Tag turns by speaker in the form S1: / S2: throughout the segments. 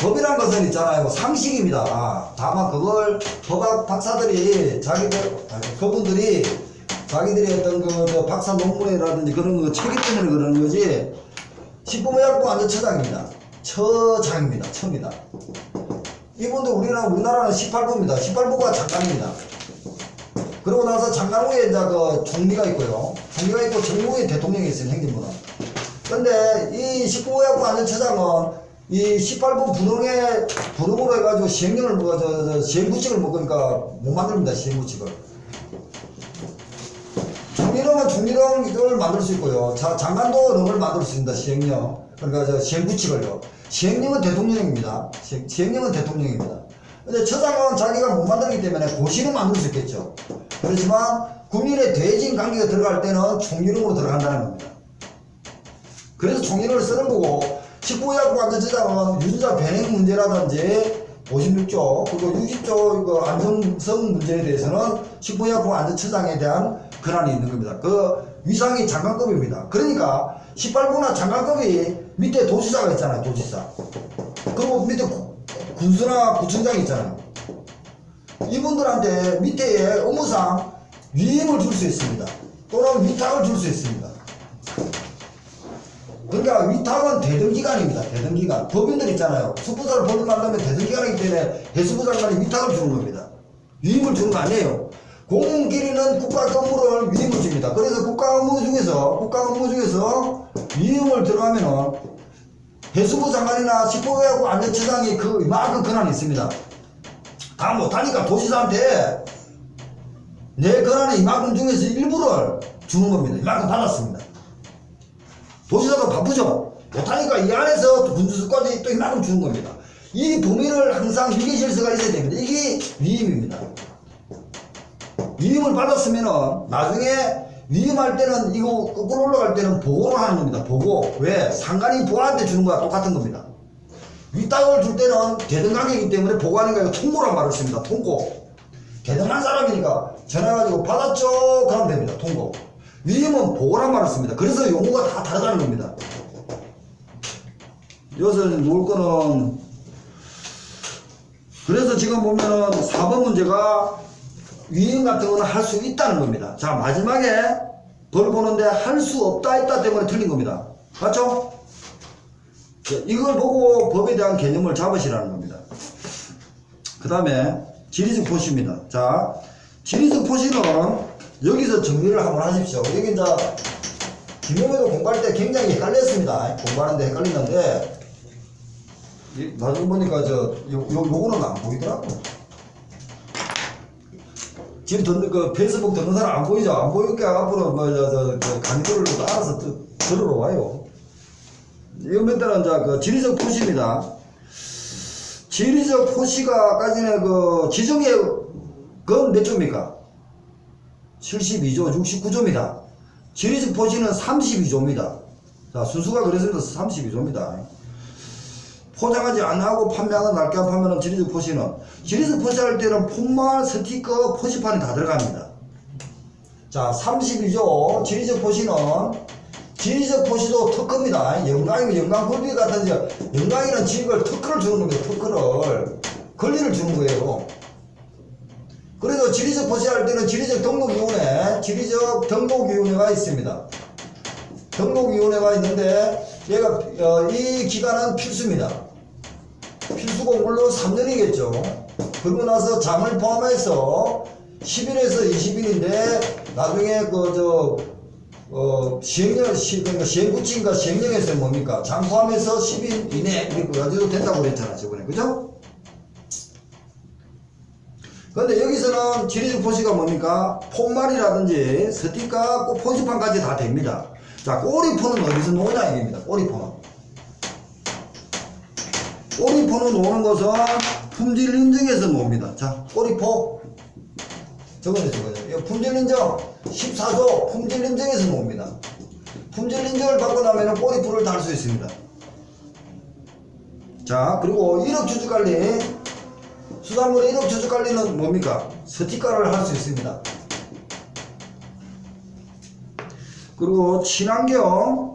S1: 법이란 것은 있잖아요. 상식입니다. 다만 그걸 법학 박사들이 그분들이 자기들이 어떤 그 박사 논문이라든지 그런 거 책이 때문에 그러는 거지. 식품의약품 안전처장입니다. 처장입니다. 처입니다. 이분도 우리나라는 18부입니다. 18부가 장관입니다. 그러고 나서 장관 후에 이제 그 총리가 있고요. 총리가 있고 정무위 대통령이 있어요. 행정부는. 근데 이 식품의약품 안전처장은 이 18부 분홍으로 해가지고 시행령을 시행구칙을 그러니까 못 만듭니다. 시행구칙을. 총리령은 총리령을 만들 수 있고요. 장관도 령을 만들 수 있습니다. 시행령. 그러니까 시행구칙을요. 시행령은 대통령입니다. 시행령은 대통령입니다. 근데 처장은 자기가 못 만들기 때문에 고시는 만들 수 있겠죠. 그렇지만 국민의 대진 관계가 들어갈 때는 총리령으로 들어간다는 겁니다. 그래서 총리령을 쓰는 거고, 식품의약품 안전처장은 유전자 변형 문제라든지 56조 그리고 60조 그 안정성 문제에 대해서는 식품의약품 안전처장에 대한 권한이 있는 겁니다. 그 위상이 장관급입니다. 그러니까 18부나 장관급이 밑에 도지사가 있잖아요. 도지사. 그리고 밑에 군수나 구청장이 있잖아요. 이분들한테 밑에 업무상 위임을 줄 수 있습니다. 또는 위탁을 줄 수 있습니다. 그러니까 위탁은 대등기관입니다. 대등기관. 법인들 있잖아요. 수부사를 법인 만들면 대등기관이기 때문에 해수부 장관이 위탁을 주는 겁니다. 위임을 주는 거 아니에요. 공무원끼리는 국가 업무를 위임을 줍니다. 그래서 국가 업무 중에서 위임을 들어가면은 해수부 장관이나 식품의약품 안전처장이 이만큼 권한이 있습니다. 다 못하니까 도지사한테 내 권한의 이만큼 중에서 일부를 주는 겁니다. 이만큼 받았습니다. 도지사도 바쁘죠. 못하니까 이 안에서 군수수까지 또 이만큼 주는 겁니다. 이 범위를 항상 위계 질서가 있어야 됩니다. 이게 위임입니다. 위임을 받았으면은 나중에 위임할 때는 이거 거꾸로 올라갈 때는 보고를 하는 겁니다. 보고. 왜? 상관이 보안한테 주는 거와 똑같은 겁니다. 위탁을 줄 때는 대등관계이기 때문에 보고하는 거예요. 통보란 말을 씁니다. 통고. 대등한 사람이니까 전화가지고 받았죠? 그러면 됩니다. 통고. 위임은 보고란 말을 씁니다. 그래서 용어가 다 다르다는 겁니다. 여기서 놓을 거는, 그래서 지금 보면은 4번 문제가 위임 같은 거는 할 수 있다는 겁니다. 자, 마지막에 벌 보는데 할 수 없다 했다 때문에 틀린 겁니다. 맞죠? 이걸 보고 법에 대한 개념을 잡으시라는 겁니다. 그 다음에 지리적 포시입니다. 자, 지리적 포시는 여기서 정리를 한번 하십시오. 여기 이제 김용에도 공부할 때 굉장히 헷갈렸습니다. 공부하는데 헷갈리는데 나중에 보니까 요거는 안 보이더라고. 지금 그 페이스북 듣는 사람 안 보이죠? 안 보이니까 앞으로 강의들을 알아서 들으러 와요. 이거 몇 달은 이제 그 지리적 포시입니다. 지리적 포시가 아까 전에 그 지정의 건 몇 조입니까? 72조, 69조입니다. 지리적 포시는 32조입니다. 자, 순수가 그랬습니다. 32조입니다. 포장하지 않고 판매하는 날개한 판매는 지리적 포시는, 지리적 포시할 때는 폰말, 스티커, 포시판이 다 들어갑니다. 자, 32조 지리적 포시는, 지리적 포시도 특허입니다. 영광이면 영광 권리 같은, 영광이는 지역을 특허를 주는 겁니다. 특허를. 권리를 주는 거예요. 그래서 지리적 포시할 때는 지리적 등록위원회가 있습니다. 등록위원회가 있는데, 얘가, 이 기간은 필수입니다. 필수고, 물론 3년이겠죠. 그러고 나서 장을 포함해서 10일에서 20일인데, 나중에 시행구칙인가 시행령에서 뭡니까? 장 포함해서 10일 이내, 이렇게 가지고 된다고 그랬잖아, 저번에. 그죠? 근데 여기서는 지리적 포시가 뭡니까? 폰말이라든지 스티커, 포시판까지 다 됩니다. 자, 꼬리포는 어디서 놓으냐 이겁니다. 꼬리포는. 꼬리포는 놓는 것은 품질 인증에서 놓습니다. 자, 꼬리포. 저거는 저거죠. 품질 인증 14조 품질 인증에서 놓습니다. 품질 인증을 받고 나면 꼬리포를 달 수 있습니다. 자, 그리고 1억 주주관리. 수산물의 1억 주주관리는 뭡니까? 스티커를 할 수 있습니다. 그리고 친환경은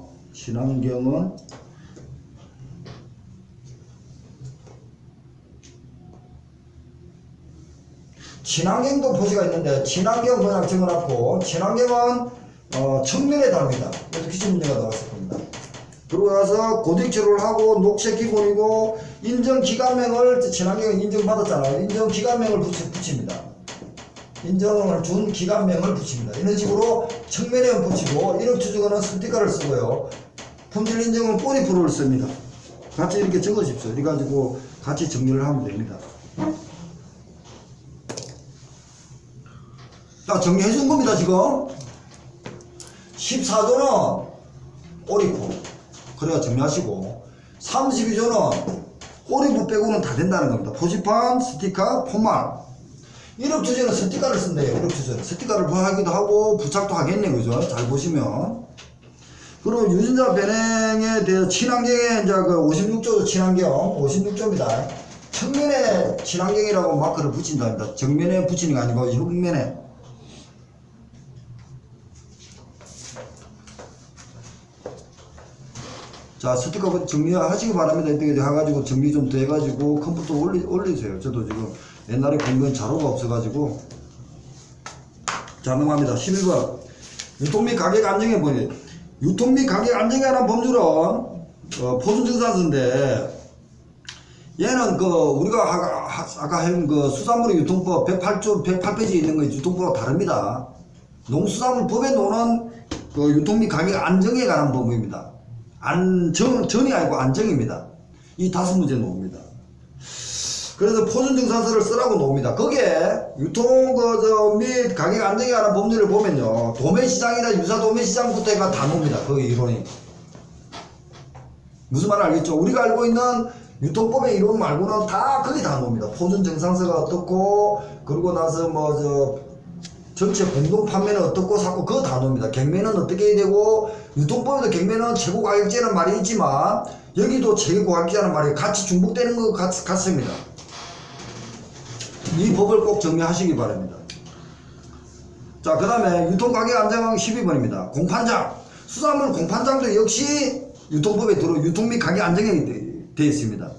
S1: 친환경도 표시가 있는데 친환경 그냥 적어놨고 친환경은 측면에 답니다. 이렇게 기출 문제가 나왔을 겁니다. 그러고 나서 고딕처를 하고 녹색 기본이고 인정기관명을 친환경은 인정받았잖아요. 인정기관명을 붙입니다. 인정을 준 기관명을 붙입니다. 이런 식으로 측면에 붙이고 이력 추적은 스티커를 쓰고요. 품질 인정은 꼬리프로를 씁니다. 같이 이렇게 적으십시오. 이래가지고 같이 정리를 하면 됩니다. 자, 정리해 준 겁니다, 지금. 14조는 꼬리프. 그래야 정리하시고. 32조는 꼬리프 빼고는 다 된다는 겁니다. 표지판, 스티커, 포말. 이력 주제는 스티커를 쓴대요. 이력 주제는. 스티커를 하기도 하고, 부착도 하겠네, 그죠? 잘 보시면. 그리고 유전자 변형에 대해 친환경에 이제 그 56조도 친환경, 56조입니다. 측면에 친환경이라고 마크를 붙인답니다. 정면에 붙이는 게 아니고, 흉면에. 자, 스티커 정리하시기 바랍니다. 이렇게 해가지고 정리 좀 더 해가지고 컴퓨터 올리세요. 저도 지금 옛날에 본 건 자료가 없어가지고. 자, 넘어갑니다. 11번. 유통 및 가격 안정에 보니. 유통 및 가격 안정에 관한 법률은, 포준증산서인데, 얘는 우리가 아까 한 수산물의 유통법 108페이지에 있는 거 유통법과 다릅니다. 농수산물법에 놓는 유통 및 가격 안정에 관한 법입니다. 전이 아니고 안정입니다. 이 5문제 놓습니다. 그래서 포준증산서를 쓰라고 놓습니다. 거기에 유통 및 가격 안정에 관한 법률을 보면요. 도매시장이나 유사도매시장부터 해가 다 놓습니다. 그 이론이. 무슨 말 알겠죠? 우리가 알고 있는 유통법의 이론 말고는 다 거기 다 놓습니다. 포준증산서가 어떻고, 그러고 나서 전체 공동 판매는 어떻고 샀고 그거 다 놓습니다. 경매는 어떻게 해야 되고 유통법에도 경매는 최고 가격제라는 말이 있지만 여기도 최고 가격제라는 말이 같이 중복되는 것 같습니다. 이 법을 꼭 정리하시기 바랍니다. 자, 그 다음에 유통가격 안정 12번입니다. 공판장. 수산물 공판장도 역시 유통법에 유통 및 가격 안정이 되어 있습니다.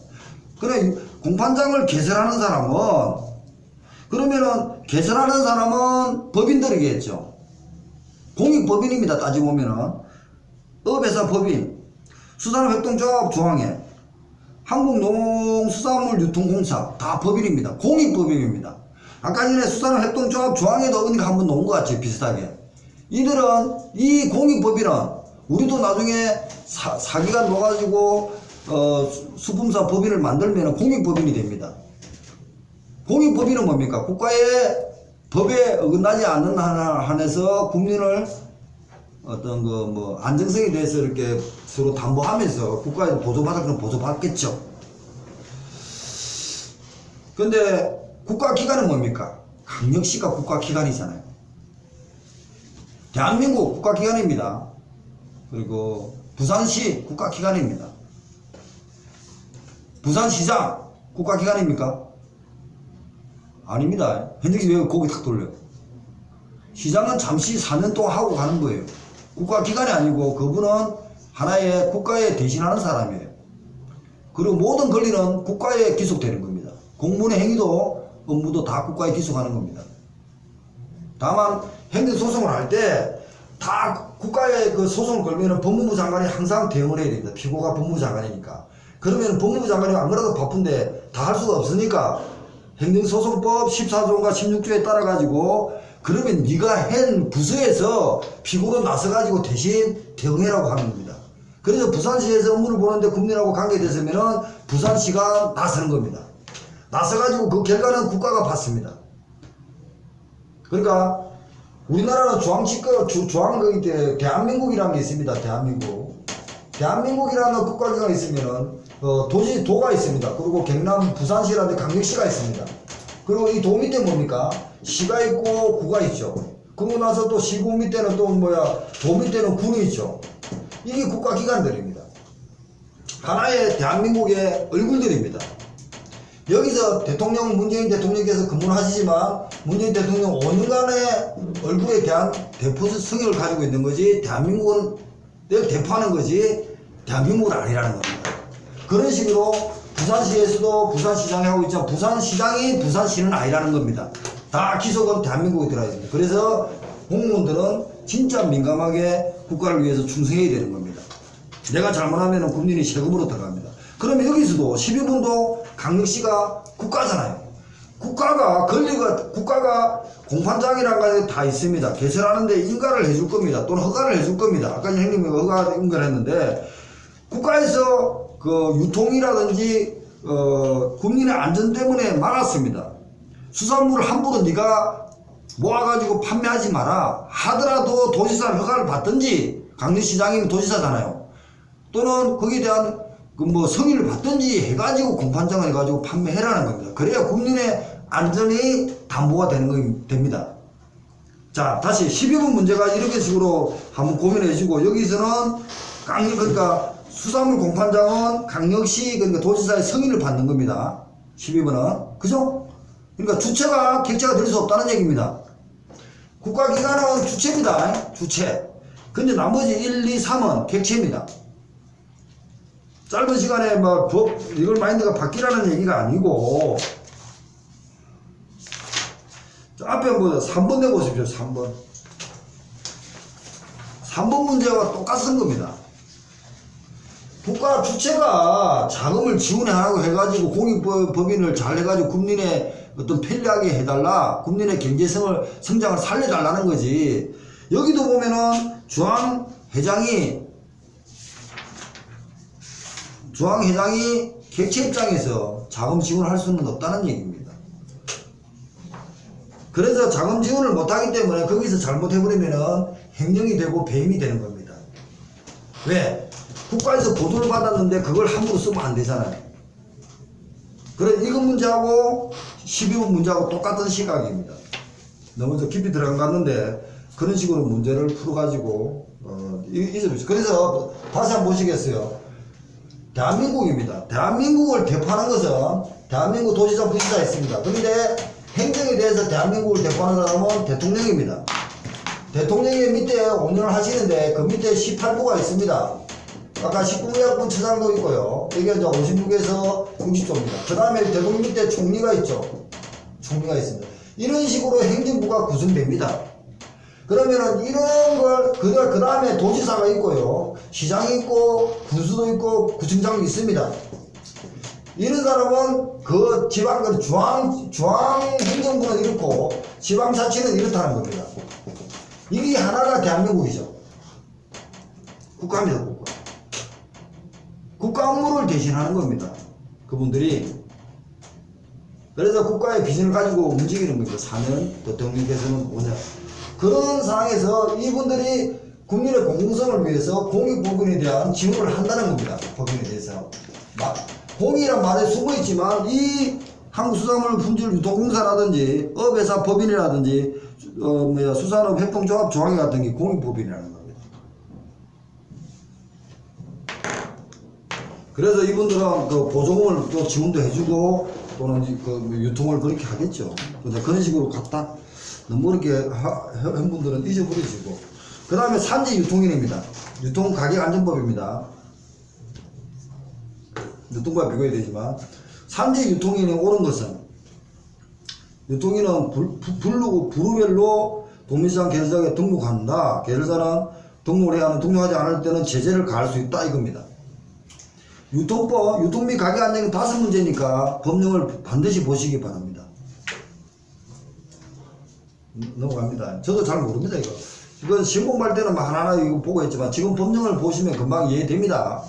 S1: 그래, 공판장을 개설하는 사람은 그러면은 개설하는 사람은 법인들이겠죠. 공익법인입니다. 따지고 보면은 업회사 법인, 수산업협동조합 조항에 한국농수산물유통공사 다 법인입니다. 공익법인입니다. 아까 전에 수산업협동조합 조항에도 어딘가 한번 놓은 것 같죠. 비슷하게. 이들은 이 공익법인은 우리도 나중에 사기가 놓아가지고 수품사 법인을 만들면 공익법인이 됩니다. 공익법인은 뭡니까? 국가의 법에 어긋나지 않는 한에서 국민을 안정성에 대해서 이렇게 서로 담보하면서 국가에서 보조받을 건 보조받겠죠. 근데 국가기관은 뭡니까? 강력시가 국가기관이잖아요. 대한민국 국가기관입니다. 그리고 부산시 국가기관입니다. 부산시장 국가기관입니까? 아닙니다. 현직시 왜 거기 탁 돌려요? 시장은 잠시 4년 동안 하고 가는 거예요. 국가기관이 아니고 그분은 하나의 국가에 대신하는 사람이에요. 그리고 모든 권리는 국가에 기속되는 겁니다. 공무원의 행위도 업무도 다 국가에 기속하는 겁니다. 다만 행정소송을 할 때 다 국가에 그 소송을 걸면은 법무부 장관이 항상 대응을 해야 됩니다. 피고가 법무부 장관이니까. 그러면 법무부 장관이 안 그래도 바쁜데 다 할 수가 없으니까 행정소송법 14조인가 16조에 따라 가지고 그러면 네가 한 부서에서 피고로 나서가지고 대신 대응해라고 하는 겁니다. 그래서 부산시에서 업무를 보는데 국민하고 관계됐으면은 부산시가 나서는 겁니다. 나서가지고 그 결과는 국가가 받습니다. 그러니까 우리나라는 중앙국이 대한민국이라는 게 있습니다. 대한민국이라는 국가기관이 있으면은 도가 있습니다. 그리고 경남 부산시라는 강력시가 있습니다. 그리고 이 도 밑에 뭡니까? 시가 있고 구가 있죠. 그러고 나서 또 시구 밑에는 또 도 밑에는 군이 있죠. 이게 국가기관들입니다. 하나의 대한민국의 얼굴들입니다. 여기서 문재인 대통령께서 근무를 하시지만 문재인 대통령 5년간의 얼굴에 대한 대표 성격을 가지고 있는 거지 대한민국은 내가 대표하는 거지 대한민국은 아니라는 겁니다. 그런 식으로 부산시에서도 부산시장이 하고 있지만 부산시장이 부산시는 아니라는 겁니다. 다 기속은 대한민국에 들어가 있습니다. 그래서 공무원들은 진짜 민감하게 국가를 위해서 충성해야 되는 겁니다. 내가 잘못하면 국민이 세금으로 들어갑니다. 그러면 여기서도 12분도 강력시가 국가잖아요. 국가가 공판장이라는 게 다 있습니다. 개설하는데 인가를 해줄 겁니다. 또는 허가를 해줄 겁니다. 아까 형님이 허가 인가를 했는데 국가에서 그 유통이라든지 국민의 안전 때문에 막았습니다. 수산물을 함부로 네가 모아가지고 판매하지 마라 하더라도 도지사 허가를 받든지, 강릉시장이면 도지사잖아요. 또는 거기에 대한 그 뭐 성의를 받든지 해가지고 공판장을 해가지고 판매해라는 겁니다. 그래야 국민의 안전이 담보가 됩니다. 자, 다시 12번 문제가 이렇게 식으로 한번 고민해 주고, 여기서는 그러니까 수산물 공판장은 강력시, 그러니까 도지사의 성의를 받는 겁니다. 12번은. 그죠? 그러니까 주체가 객체가 될 수 없다는 얘기입니다. 국가기관은 주체입니다. 주체. 근데 나머지 1, 2, 3은 객체입니다. 짧은 시간에 뭐 이걸 마인드가 바뀌라는 얘기가 아니고, 앞에 뭐 3번 내보십시오. 3번. 3번 문제와 똑같은 겁니다. 국가 주체가 자금을 지원하라고 해가지고 공익법인을 잘 해가지고 국민의 어떤 편리하게 해달라, 국민의 경제성을 성장을 살려달라는 거지. 여기도 보면은 주황회장이 객체 입장에서 자금 지원을 할 수는 없다는 얘기입니다. 그래서 자금 지원을 못하기 때문에 거기서 잘못해버리면은 횡령이 되고 배임이 되는 겁니다. 왜? 국가에서 보조를 받았는데 그걸 함부로 쓰면 안 되잖아요. 그래, 이거 문제하고 12번 문제하고 똑같은 시각입니다. 너무 저 깊이 들어갔는데 그런 식으로 문제를 풀어가지고 그래서 다시 한번 보시겠어요. 대한민국입니다. 대한민국을 대표하는 것은 대한민국 도지사, 부지사 있습니다. 그런데 행정에 대해서 대한민국을 대표하는 사람은 대통령입니다. 대통령이 밑에 운영을 하시는데 그 밑에 18부가 있습니다. 아까 19개학번 처장도 있고요. 이게 이제 56에서 60조입니다. 그 다음에 대통령 밑에 총리가 있죠. 총리가 있습니다. 이런 식으로 행정부가 구성됩니다. 그러면은 이런 걸, 그 다음에 도지사가 있고요. 시장이 있고, 군수도 있고, 구청장이 있습니다. 이런 사람은 그 지방, 중앙행정부는 이렇고, 지방자치는 이렇다는 겁니다. 이게 하나가 대한민국이죠. 국가입니다, 국가. 국가 업무를 대신하는 겁니다. 그분들이. 그래서 국가의 비전을 가지고 움직이는 겁니다. 4년, 대통령께서는 5년. 그런 상황에서 이분들이 국민의 공공성을 위해서 공익법인에 대한 지원을 한다는 겁니다. 법인에 대해서. 공익이란 말에 숨어 있지만 이 한국수산물 품질 유통공사라든지 업회사 법인이라든지 수산업 협동조합 조항회 같은 게 공익법인이라는 겁니다. 그래서 이분들은 그 보조금을 또 지원도 해주고 또는 그 유통을 그렇게 하겠죠. 그런 식으로 갖다 너무 이렇게 한 분들은 잊어버리시고. 그 다음에 산지 유통인입니다. 유통가격안전법입니다. 유통과 비교해야 되지만 산지 유통인이 옳은 것은 유통인은 부류별로 동물시장 계열사에 등록한다. 계열사는 등록을 해야 하는, 등록하지 않을 때는 제재를 가할 수 있다 이겁니다. 유통법, 유통 및 가격 안정이 5문제니까 법령을 반드시 보시기 바랍니다. 넘어갑니다. 저도 잘 모릅니다, 이거. 이건 시험 공부할 때는 막 하나하나 이거 보고 했지만 지금 법령을 보시면 금방 이해됩니다.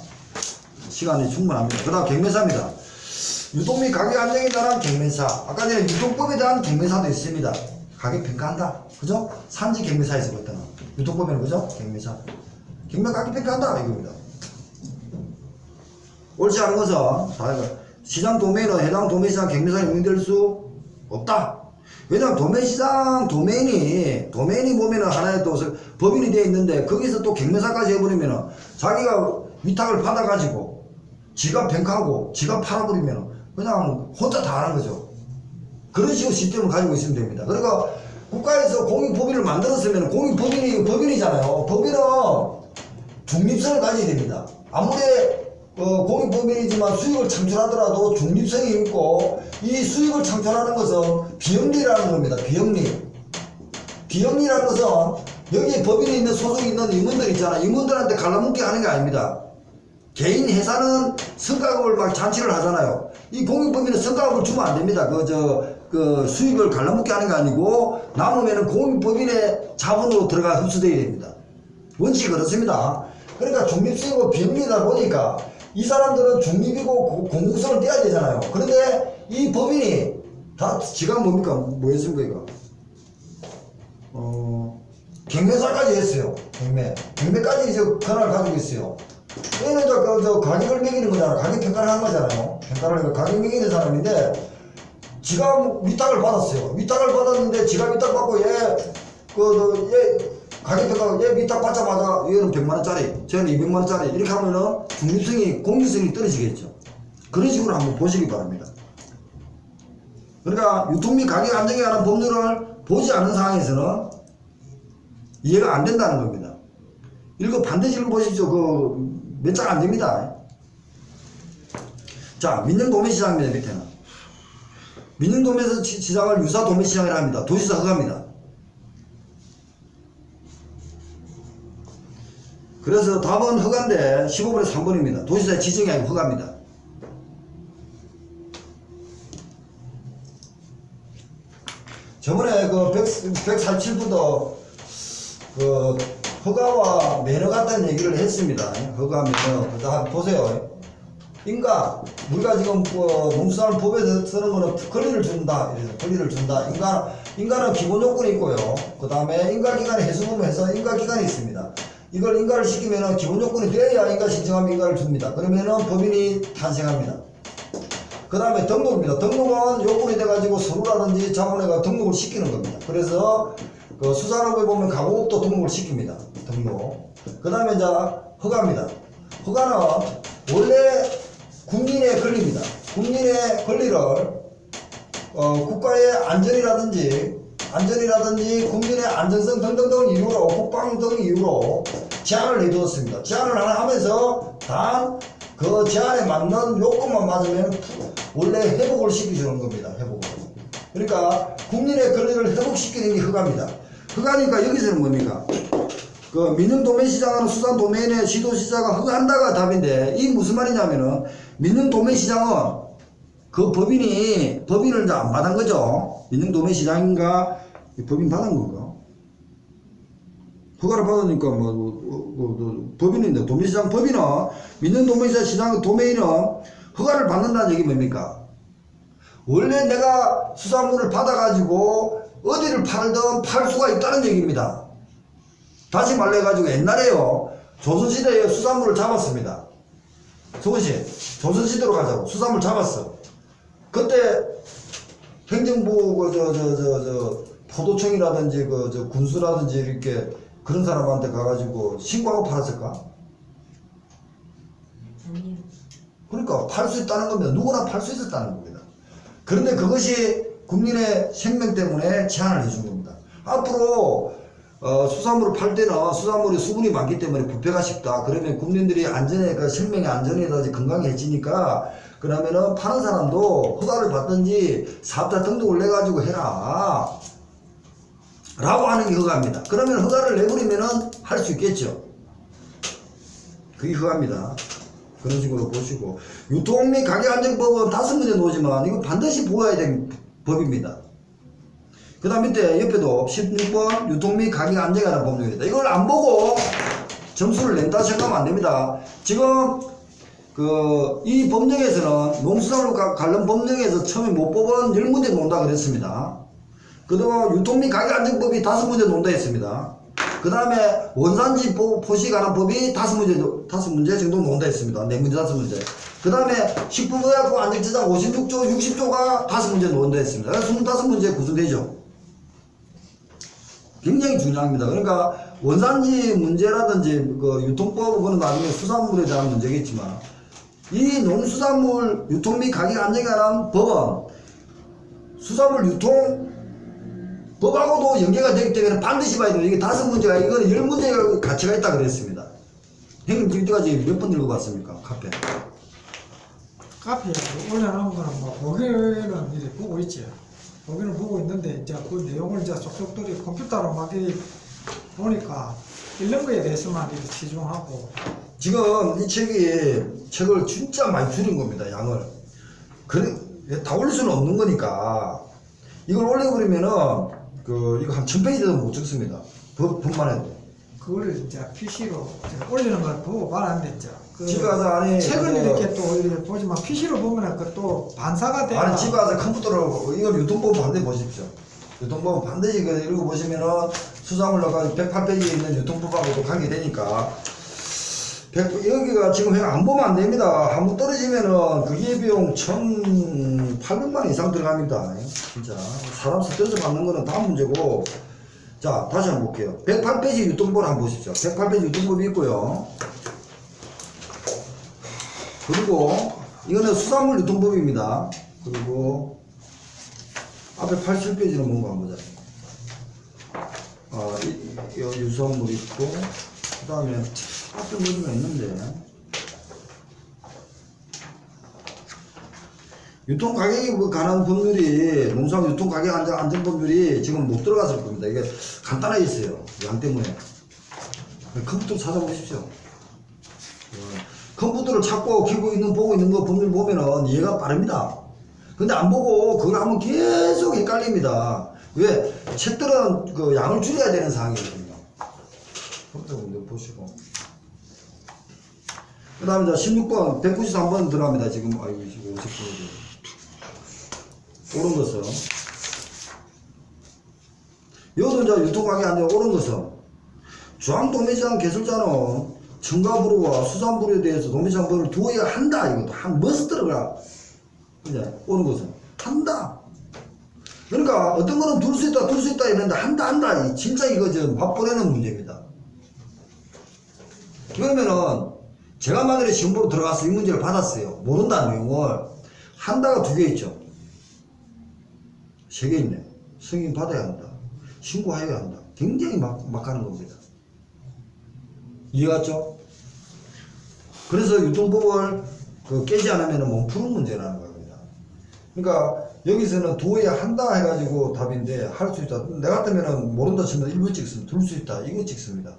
S1: 시간이 충분합니다. 그 다음 경매사입니다. 유통 및 가격 안정에 따른 경매사. 아까 전에 유통법에 대한 경매사도 있습니다. 가격 평가한다. 그죠? 산지 경매사에서 볼 때는. 유통법에는 그죠? 경매사. 경매 가격 평가한다. 이겁니다. 옳지 않은 것은 다 시장 도메인은 해당 도매시장 경매사에 용인될 수 없다. 왜냐하면 도매시장 도메인이 보면은 하나의 또 법인이 되어 있는데 거기서 또 경매사까지 해버리면은 자기가 위탁을 받아가지고 지가 뱅크하고 지가 팔아버리면은 그냥 혼자 다 하는 거죠. 그런 식으로 시스템을 가지고 있으면 됩니다. 그러니까 국가에서 공익법인을 만들었으면 공익법인이 법인이잖아요. 법인은 중립성을 가져야 됩니다. 아무리 공익법인이지만 수익을 창출하더라도 중립성이 있고 이 수익을 창출하는 것은 비영리라는 겁니다. 비영리라는 것은 여기 법인에 있는 소속이 있는 임원들 있잖아. 임원들한테 갈라먹게 하는 게 아닙니다. 개인 회사는 성과급을 막 잔치를 하잖아요. 이 공익법인은 성과급을 주면 안 됩니다. 그 수익을 갈라먹게 하는 게 아니고 남으면은 공익법인의 자본으로 들어가 흡수되어야 됩니다. 원칙이 그렇습니다. 그러니까 중립성이고 비영리다 보니까 이 사람들은 중립이고 공공성을 떼야 되잖아요. 그런데 이 법인이 다 지가 뭡니까? 뭐였습니까 이거? 경매사까지 했어요. 경매까지 이제 권한을 가지고 있어요. 얘는 저 가격을 매기는 거잖아. 가격 평가를 하는 거잖아요. 평가를 가격 매기는 사람인데 지가 위탁을 받았어요. 위탁을 받았는데 지가 위탁 받고 얘 가격 평가 얘 위탁 받자마자 얘는 100만원짜리 쟤는 200만원짜리 이렇게 하면은 중립성이 공정성이 떨어지겠죠. 그런 식으로 한번 보시기 바랍니다. 그러니까 유통 및 가격 안정에 관한 법률을 보지 않은 상황에서는 이해가 안 된다는 겁니다. 이거 반드시 읽어보십시오. 몇 장 안 됩니다. 자, 민영도매시장입니다. 밑에는 민영도매시장을 유사도매시장이라 합니다. 도시사 허가입니다. 그래서 답은 허가인데 15번에 3번입니다. 도시사 지정이 아니고 허가입니다. 저번에 147부터 허가와 매너 같다는 얘기를 했습니다. 허가 매너. 자, 보세요. 우리가 지금 농수산물 법에서 쓰는 거는 권리를 준다. 이래서 권리를 준다. 인가는 기본 요건이 있고요. 그 다음에 인가기간에 해수부문 해서 인가기간이 있습니다. 이걸 인가를 시키면은 기본 요건이 돼야 인가 신청하면 인가를 줍니다. 그러면은 법인이 탄생합니다. 그 다음에 등록입니다. 등록은 요건이 돼가지고 서류라든지 자본회가 등록을 시키는 겁니다. 그래서 수산업에 보면 가공업도 등록을 시킵니다. 등록. 그 다음에 이제 허가입니다. 허가는 원래 국민의 권리입니다. 국민의 권리를 국가의 안전이라든지 국민의 안전성 등등등 이유로 국방 등 이유로 제한을 해두었습니다. 제한을 하나 하면서 단 그 제한에 맞는 요건만 맞으면 원래 회복을 시켜주는 겁니다. 회복을. 그러니까 국민의 권리를 회복시키는 게 허가입니다. 허가니까 여기서는 뭡니까? 민영도매시장은 수산도매인의 시도시장가 허가한다가 답인데 이 무슨 말이냐면은 민영도매시장은 그 법인을 이제 안 받은 거죠. 민영도매시장인가 법인 받은 건가? 허가를 받으니까 법인인데 도매시장 법인은 민영도매시장 도매인은 허가를 받는다는 얘기 뭡니까? 원래 내가 수산물을 받아가지고 어디를 팔든 팔 수가 있다는 얘기입니다. 다시 말해가지고 옛날에요. 조선시대에 수산물을 잡았습니다. 조선시대로 가자고. 수산물 잡았어. 그때 행정부 포도청이라든지 군수라든지 이렇게 그런 사람한테 가가지고 신고하고 팔았을까? 그러니까 팔 수 있다는 겁니다. 누구나 팔 수 있었다는 겁니다. 그런데 그것이 국민의 생명 때문에 제한을 해준 겁니다. 앞으로 수산물을 팔 때는 수산물이 수분이 많기 때문에 부패가 쉽다. 그러면 국민들이 생명의 안전이라든지 건강해지니까 그러면은 파는 사람도 허가를 받든지 사업자 등록을 내가지고 해라 라고 하는 게 허가입니다. 그러면 허가를 내버리면은 할 수 있겠죠. 그게 허가입니다. 그런 식으로 보시고 유통 및 가격안정법은 5문제 나오지만 이거 반드시 보아야 될 법입니다. 그 다음 밑에 옆에도 16번 유통 및 가격 안정에 관한 법률입니다. 이걸 안 보고 점수를 낸다 생각하면 안 됩니다. 지금 이 법령에서는 농수산물 관련 법령에서 처음에 못 뽑은 10문제 논다 그랬습니다. 그동안 유통 및 가격 안정법이 5문제 논다 했습니다. 그 다음에 원산지 포시에 관한 법이 5문제 정도 논다 했습니다. 4문제, 5문제. 그 다음에 식품의약품 안전제작 56조, 60조가 5문제 논다 했습니다. 25문제 구성되죠. 굉장히 중요합니다. 그러니까 원산지 문제라든지 유통법, 그건 나중에 수산물에 대한 문제겠지만 이 농수산물 유통 및 가격 안정에 관한 법은 수산물 유통 법하고도 연계가 되기 때문에 반드시 봐야 됩니다. 이게 5문제가, 이거는 10문제가 가치가 있다 그랬습니다. 형님 지금 때까지 몇 번 읽어봤습니까? 카페.
S2: 카페에 올려놓은 거는 뭐 보기는 이제 보고 있지. 보기는 보고 있는데 이제 그 내용을 이제 속속들이 컴퓨터로 막 이렇게 보니까 읽는 거에 대해서만 이렇게 치중하고.
S1: 지금 이 책을 진짜 많이 줄인 겁니다. 양을. 다 올릴 수는 없는 거니까 이걸 올려버리면은 이거 한 1000페이지도 못 찍습니다. 분만 해도.
S2: 그거를 이제 PC로 올리는 걸 보고 말하는데 이제
S1: 집에 가서 안에
S2: 책을 이렇게 또 이렇게 보지만 PC로 보면은 그또 반사가 되나.
S1: 아니 집에 가서 컴퓨터로 이걸 유통법 반드시 보십시오. 유통법 반드시 읽어보시면은 수산물 넣어가지고 108페이지에 있는 유통법하고도 관계되니까 여기가 지금 안 보면 안 됩니다. 한번 떨어지면은 그 예비용 1,800만 이상 들어갑니다. 진짜 사람 스트레스 받는 거는 다음 문제고. 자, 다시 한번 볼게요. 108페이지 유통법을 한번 보십시오. 108페이지 유통법이 있고요. 그리고 이거는 수산물 유통법입니다. 그리고 앞에 87페이지는 뭔가 한번 보자. 유성물 있고, 그 다음에 앞에 뭐가 있는데, 유통가격에 관한 법률이, 농수산 유통가격 안전법률이 지금 못 들어갔을 겁니다. 이게 간단하게 있어요. 양 때문에. 컴퓨터 찾아보십시오. 컴퓨터를 찾고 보고 있는 거 법률 보면은 이해가 빠릅니다. 근데 안 보고 그걸 하면 계속 헷갈립니다. 왜? 책들은 그 양을 줄여야 되는 사항이거든요. 컴퓨터 보시고. 그 다음에 16번, 193번 들어갑니다. 지금, 아이고, 50%. 옳은 것은. 여기도 이제 유통가격이 안 되고 옳은 것은. 중앙도매시장 개설자는 첨가부류와 수산부류에 대해서 도매시장법을 두어야 한다. 이것도 한 머스트가 이제 옳은 것은. 한다. 그러니까 어떤 거는 둘 수 있다 이랬는데 한다. 진짜 이거 좀 맛보내는 문제입니다. 그러면은 제가 만약에 시험보러 들어가서 이 문제를 받았어요. 모른다는 내용을. 한다가 2개 있죠. 3개 있네. 승인 받아야 한다. 신고해야 한다. 굉장히 막 하는 겁니다. 이해갔죠? 그래서 유통법을 깨지 않으면 못 푸는 문제라는 겁니다. 그러니까 여기서는 도해야 한다 해가지고 답인데 할 수 있다. 내가 같으면 모른다 치면 1번 찍습니다. 둘 수 있다. 이거 찍습니다.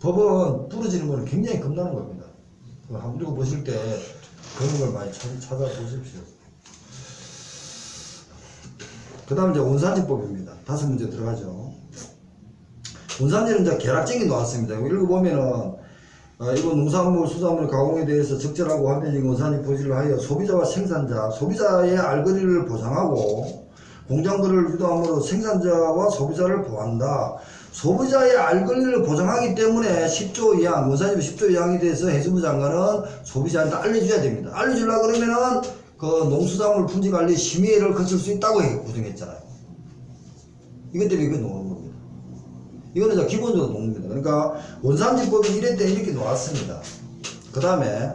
S1: 법은 부러지는 거는 굉장히 겁나는 겁니다. 한번 읽어보실 때 그런 걸 많이 찾아보십시오. 그 다음 이제 원산지법입니다. 5문제 들어가죠. 원산지는 이제 계략적인 나왔습니다. 읽어보면은, 이번 농산물, 수산물 가공에 대해서 적절하고 합리적인 원산지 포시를 하여 소비자와 생산자, 소비자의 알거리를 보장하고 공정거래를 유도함으로 생산자와 소비자를 보호한다. 소비자의 알권리를 보장하기 때문에 10조 이항, 원산지법 10조 이항에 대해서 해수부 장관은 소비자한테 알려줘야 됩니다. 알려주려고 그러면은 그 농수산물 품질관리 심의회를 거칠 수 있다고 구성했잖아요. 이것 때문에 이거 놓은 겁니다. 이거는 이제 기본적으로 놓은 겁니다. 그러니까 원산지법이 이럴 때 이렇게 놓았습니다. 그 다음에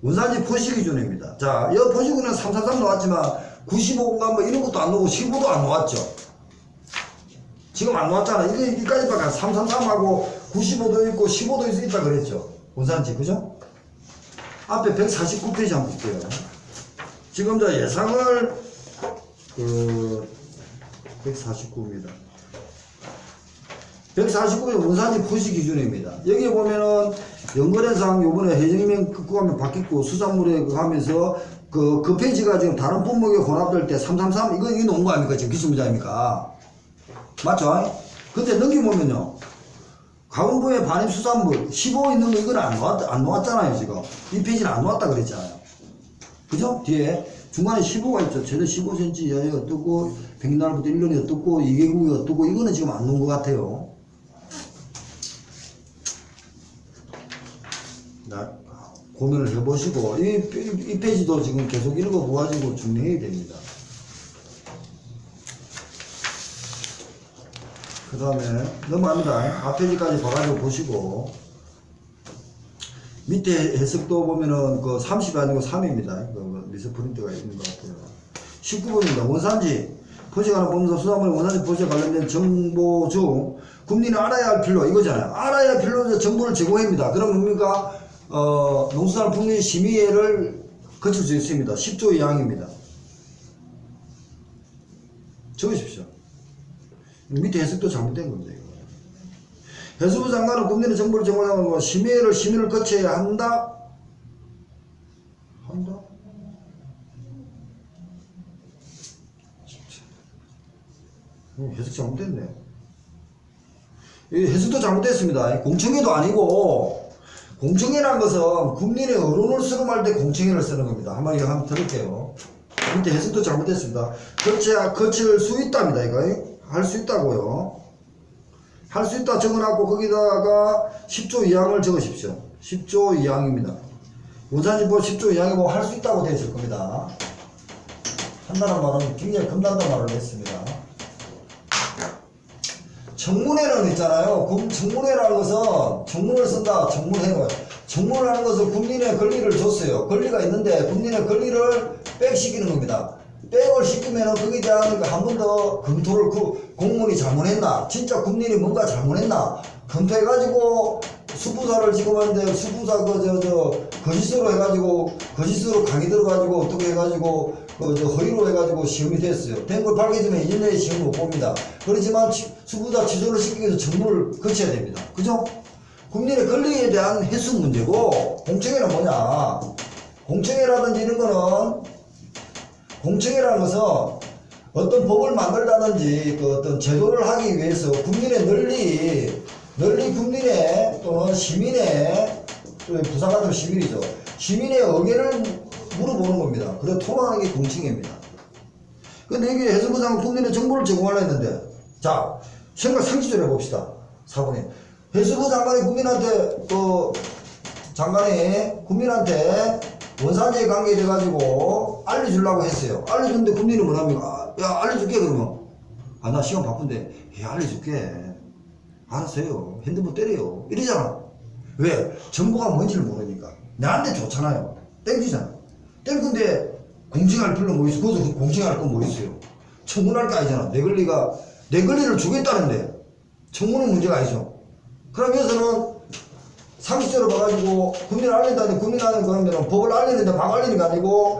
S1: 원산지 포시기준입니다. 자, 이 포시기준은 333 나왔지만 95분간 뭐 이런 것도 안 나오고 15도 안 나왔죠. 지금 안 나왔잖아. 이까지밖에 333하고 95도 있고 15도 있다 그랬죠. 원산지, 그죠? 앞에 149페이지 한번 볼게요. 지금 저 예상을 149입니다. 149는 원산지 포시 기준입니다. 여기 보면은 연거래상 요번에 해정명 구간면 바뀌고 수산물에 하면서 그 페이지가 지금 다른 품목에 혼합될 때 333 이거 놓은 거 아닙니까? 지금 기술 문제입니까? 맞죠? 근데 넘겨보면요. 가공부의 반입 수산물 15 있는 거 이건 안 나왔잖아요, 지금. 이 페이지는 안 나왔다 그랬잖아요. 그죠? 뒤에 중간에 15가 있죠. 최대 15cm 이하에 어떻고, 백날부터 1년이 어떻고, 2개국이 어떻고, 이거는 지금 안 놓은 것 같아요. 고민을 해보시고, 이 페이지도 지금 계속 읽어보가지고 정리해야 됩니다. 그 다음에 넘어갑니다. 앞페이지까지 봐가지고 보시고 밑에 해석도 보면은 그 30이 아니고 3입니다. 그 미스 프린트가 있는 것 같아요. 19번입니다. 원산지 포시에 관한 법률 수산물 원산지 포시에 관련된 정보 중 국민이 알아야 할 필요 이거잖아요. 알아야 할 필요로 정보를 제공합니다. 그럼 뭡니까? 농수산물 품질 심의회를 거칠 수 있습니다. 10조 2항입니다. 적으십시오. 밑에 해석도 잘못된 겁니다. 이거. 해수부 장관은 국민의 정보를 제공하면 심의를 거쳐야 한다? 해석 잘못됐네. 해석도 잘못됐습니다. 공청회도 아니고, 공청회라는 것은 국민의 의논을 수렴할 때 공청회를 쓰는 겁니다. 한마디 한번 들을게요. 밑에 해석도 잘못됐습니다. 거칠 수 있답니다. 이거. 할 수 있다고요. 할 수 있다 적어놨고, 거기다가 10조 2항을 적으십시오. 10조 2항입니다. 원산지법 10조 2항에 보면 할 수 있다고 되어 있을 겁니다. 한다는 말은 굉장히 겁난다는 말을 했습니다. 청문회는 있잖아요. 청문회라는 것은 청문을 쓴다. 청문을 하는 것은 국민의 권리를 줬어요. 권리가 있는데 국민의 권리를 백시키는 겁니다. 백을 시키면은 거기에 대한 한 번 더 검토를 공무원이 잘못했나, 진짜 국민이 뭔가 잘못했나 검토해가지고 수부사를 지금 하는데 수부사 거짓으로 해가지고 거짓으로 강의 들어가지고 어떻게 해가지고 허위로 해가지고 시험이 됐어요. 된 걸 밝혀지면 2년 내에 시험 못 봅니다. 그렇지만 수부사 취소를 시키기 위해서 청문을 거쳐야 됩니다. 그죠? 국민의 권리에 대한 해수 문제고, 공청회는 뭐냐? 공청회라든지 이런 거는, 공청회라는 것은 어떤 법을 만들다든지 어떤 제도를 하기 위해서 국민의 널리 국민의 또는 시민의, 부산 같은 시민이죠. 시민의 의견을 물어보는 겁니다. 그래서 토론하는 게 공청회입니다. 근데 이게 해수부 장관 국민의 정보를 제공하려 했는데, 자, 생각 상식적으로 해봅시다. 4번에. 해수부 장관이 국민한테 원산지에 관계돼가지고 알려주려고 했어요. 알려주는데 국민은 뭐랍니까? 야, 알려줄게, 그러면. 아, 나 시간 바쁜데. 알려줄게. 알았어요. 핸드폰 때려요. 이러잖아. 왜? 정보가 뭔지를 모르니까. 나한테 좋잖아요. 땡기잖아. 땡근데 공청할 필요 뭐 있어? 거기서 공청할 건 뭐 있어요? 청문할 게 아니잖아. 내 권리를 주겠다는데 청문은 문제가 아니죠. 그럼 여기서는 상식적으로 봐가지고 국민을 알린다는데 국민을 알리는 거는 법을 알리는데 막 알리는 게 아니고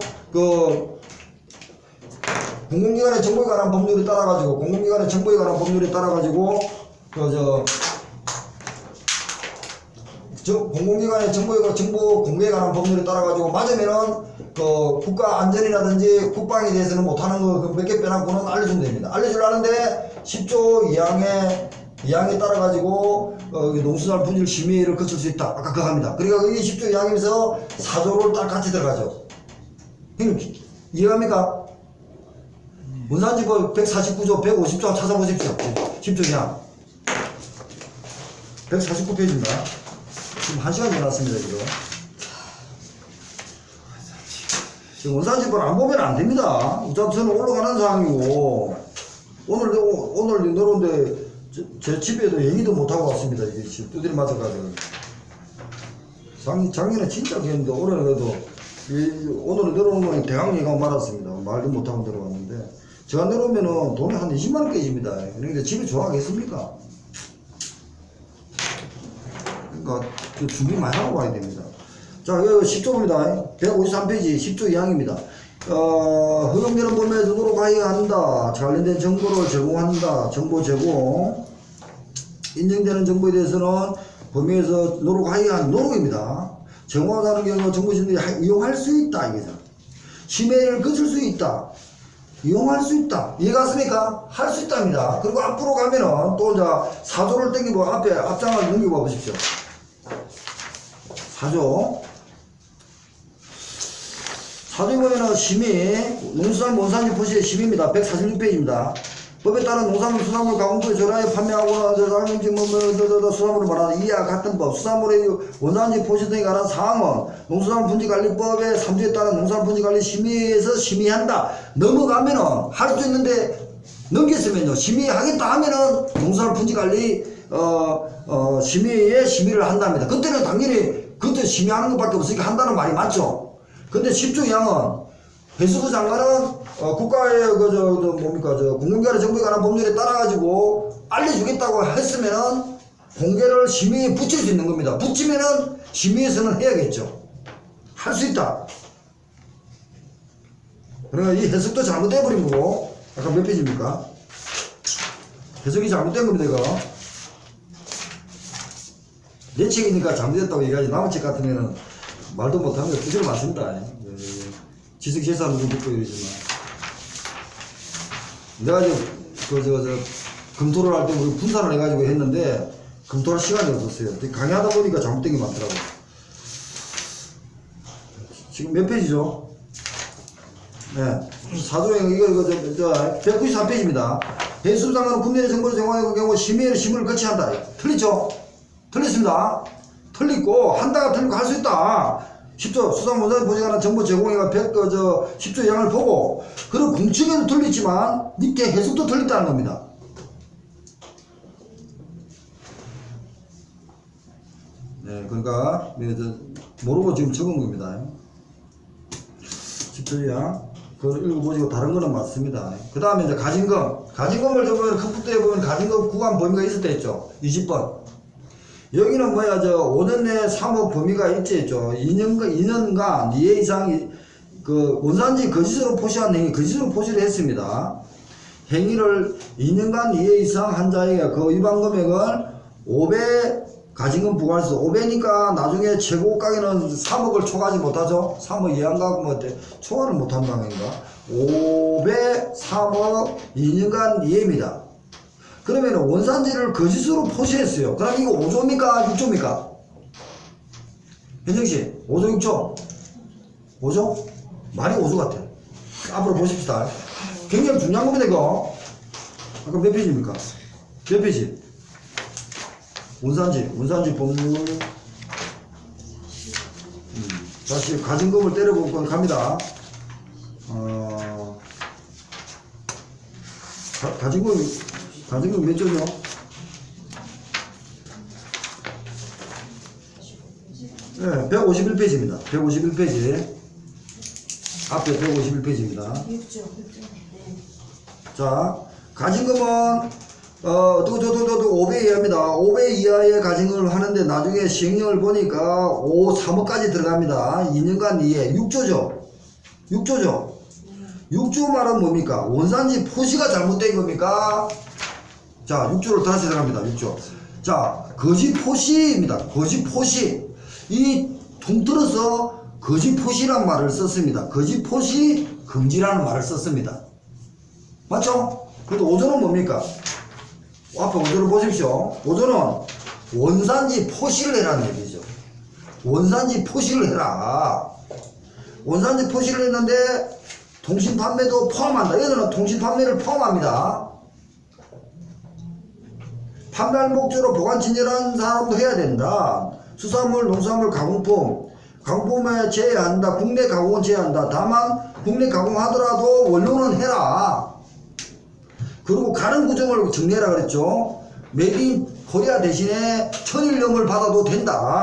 S1: 공공기관의 정보에 관한 법률에 따라가지고 공공기관의 정보에 관한 법률에 따라가지고 공공기관의 정보 공개에 관한 법률에 따라가지고 맞으면은 국가 안전이라든지 국방에 대해서는 못하는 거 몇 개 빼놓고는 알려주면 됩니다. 알려주려는데 10조 2항에 따라가지고 농수산물 품질 심의를 거칠 수 있다. 아까 그거 합니다. 그러니까 여기 10조 2항에서 4조를 딱 같이 들어가죠. 형님 이해합니까? 원산지법 149조 150조 찾아보십시오. 10조 2항 149페이지입니다. 지금 1시간 지났습니다. 지금 원산지법을 안 보면 안 됩니다. 어차피 저는 올라가는 상황이고 오늘 내려오는데 제 집에도 얘기도 못하고 왔습니다. 이게 지금 두드려 맞아가지고. 작년에 진짜 그랬는데 올해는 그래도 오늘은 내려오는 건 대강 얘기하고 말았습니다. 말도 못하고 들어왔는데 제가 내려오면은 돈이 한 20만원 깨집니다. 그런데 집이 좋아하겠습니까? 그러니까 준비 많이 하고 와야 됩니다. 자, 여기 10조입니다. 153페이지 10조 2항입니다. 허용되는 범위에서 노력하여야 한다. 관련된 정보를 제공한다. 정보 제공. 인정되는 정보에 대해서는 범위에서 노력하여야 하는 노력입니다. 제공하다는 경우 정보신들이 이용할 수 있다. 이게죠. 심의를 거칠 수 있다. 이용할 수 있다. 이해갔습니까? 할 수 있답니다. 그리고 앞으로 가면은 또 이제 4조를 땡기고 앞장을 넘겨봐 보십시오. 4조. 4조에 보면은 심의, 농수산물 원산지 포시의 심의입니다. 146페이지입니다. 법에 따른 농산물, 수산물, 가공품의 조라에 판매하거나 수산물을 말하는 이와 같은 법, 수산물의 원산지 포시 등에 관한 사항은 농수산물 분지관리법의 3조에 따른 농산물 분지관리 심의에서 심의한다. 넘어가면은 할 수 있는데 넘겼으면요. 심의하겠다 하면은 농수산물 분지관리 심의에 심의를 한답니다. 그때는 당연히 그때 심의하는 것밖에 없으니까 한다는 말이 맞죠. 근데 10조 2항은 해수부 장관은 국가의 공공기관의 정부에 관한 법률에 따라가지고 알려주겠다고 했으면은 공개를 심의에 붙일 수 있는 겁니다. 붙이면은 심의에서는 해야겠죠. 할 수 있다. 그러니까 이 해석도 잘못돼버린 거고, 아까 몇 페이지입니까? 해석이 잘못된 겁니다, 이거. 내 책이니까 잘못됐다고 얘기하지. 남의 책 같으면은 말도 못하는 거 뜻이 많습니다. 지식재산도 듣고 이러지만. 내가 검토를 할 때 우리 분산을 해가지고 했는데, 검토할 시간이 없었어요. 강의하다 보니까 잘못된 게 많더라고요. 지금 몇 페이지죠? 네. 사조행, 이거 193페이지입니다. 해수부 장관은 국내의 정보를 제공하는 경우 심의를 거쳐야 한다. 틀리죠? 틀렸습니다. 틀리고, 한다가 틀리고 할 수 있다. 10조, 수산원산 보증하는 정보 제공회가 10조 양을 보고, 그리고 공측에도 틀리지만, 밑에 해석도 틀렸다는 겁니다. 네, 그러니까, 모르고 지금 적은 겁니다. 10조야. 그걸 읽어보시고 다른 거는 맞습니다. 그 다음에 이제 가진금. 가진금을 보면 컴퓨터에 보면 가진금 구간 범위가 있을 때 있죠. 20번. 여기는 5년 내 사업 범위가 있지, 있죠. 2년간 2회 이상 원산지 거짓으로 포시한 행위, 거짓으로 포시를 했습니다. 행위를 2년간 2회 이상 한 자에게 그 위반 금액을 5배 가진금 부과할 수, 5배니까 나중에 최고 가격은 3억을 초과하지 못하죠. 3억 이하인가, 초과를 못한다는 건가? 5배, 3억, 2년간 이해입니다. 그러면 원산지를 거짓으로 포시했어요. 그럼 이거 5조입니까? 6조입니까? 현정씨, 5조, 6조? 5조? 말이 5조 같아. 앞으로 보십시다. 굉장히 중요한 겁니다, 이거. 아까 몇 페이지입니까? 몇 페이지? 원산지 법률. 다시 가진금을 때려볼 건 갑니다. 가진금 몇 조죠? 네, 151페이지입니다. 151페이지. 앞에 151페이지입니다. 자, 가진금은 5배 이하입니다. 5배 이하의 가진금을 하는데 나중에 시행령을 보니까 3억까지 들어갑니다. 2년간 이해. 6조죠. 6조 말은 뭡니까? 원산지 포시가 잘못된 겁니까? 자, 6조를 다시 들어갑니다. 6조. 자, 거짓 포시입니다. 거짓 포시. 이 통틀어서 거짓 포시란 말을 썼습니다. 거짓 포시 금지라는 말을 썼습니다. 맞죠? 그래도 5조는 뭡니까? 앞에 5조를 보십시오. 5조는 원산지 포시를 해라는 얘기죠. 원산지 포시를 해라. 원산지 포시를 했는데 통신 판매도 포함한다. 얘들은 통신 판매를 포함합니다. 판매할 목적으로 보관 진열한 사람도 해야 된다. 수산물, 농산물, 가공품에 제외한다. 국내 가공은 제외한다. 다만 국내 가공하더라도 원료는 해라. 그리고 가능 구정을 정리해라 그랬죠. 메이드 인 코리아 대신에 천일염을 받아도 된다.